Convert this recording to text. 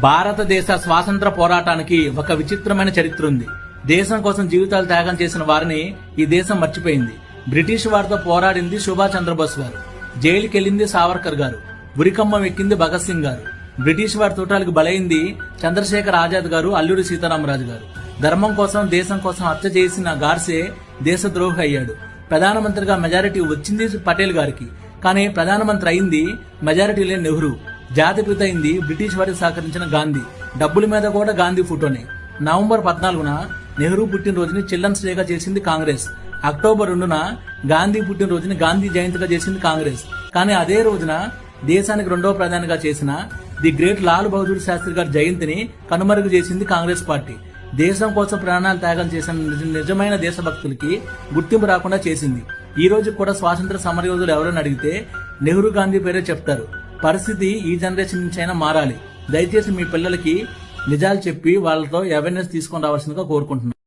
భారతదేశ స్వాతంత్ర పోరాటానికి ఒక విచిత్రమైన చరిత్ర ఉంది. దేశం కోసం జీవితాలు త్యాగం చేసిన వారిని ఈ దేశం మర్చిపోయింది. బ్రిటిష్ వారితో పోరాడింది సుభాష్ చంద్రబోస్ గారు, జైలుకెళ్లింది సావర్కర్ గారు, ఉరికమ్మం ఎక్కింది భగత్ సింగ్ గారు, బ్రిటిష్ వారి తోటాలకు బలైంది చంద్రశేఖర్ ఆజాద్ గారు, అల్లూరి సీతారామరాజు గారు. ధర్మం కోసం దేశం కోసం హత్య చేసిన గాడ్సే దేశద్రోహి అయ్యాడు. ప్రధానమంత్రిగా మెజారిటీ వచ్చింది పటేల్ గారికి, కానీ ప్రధానమంత్రి అయింది మెజారిటీ లేని నెహ్రూ. జాతిపిత అయింది బ్రిటిష్ వారికి సహకరించిన గాంధీ. డబ్బుల మీద కూడా గాంధీ ఫోటోనే. నవంబర్ 14న నెహ్రూ పుట్టినరోజుని చిల్డ్రన్స్ డేగా చేసింది కాంగ్రెస్. అక్టోబర్ 2న గాంధీ పుట్టినరోజుని గాంధీ జయంతిగా చేసింది కాంగ్రెస్. కానీ అదే రోజున దేశానికి రెండవ ప్రధానిగా చేసిన ది గ్రేట్ లాల్ బహదూర్ శాస్త్రి గారి జయంతిని కనుమరుగు చేసింది కాంగ్రెస్ పార్టీ. దేశం కోసం ప్రాణాలు త్యాగం చేసిన నిజమైన దేశభక్తులకి గుర్తింపు రాకుండా చేసింది. ఈ రోజు కూడా స్వాతంత్ర సమరయోధులు ఎవరైనా అడిగితే నెహ్రూ గాంధీ పేరే చెప్తారు. పరిస్థితి ఈ జనరేషన్ నుంచి అయినా మారాలి. దయచేసి మీ పిల్లలకి నిజాలు చెప్పి వాళ్ళతో అవేర్నెస్ తీసుకొని రావాల్సిందిగా కోరుకుంటున్నాను.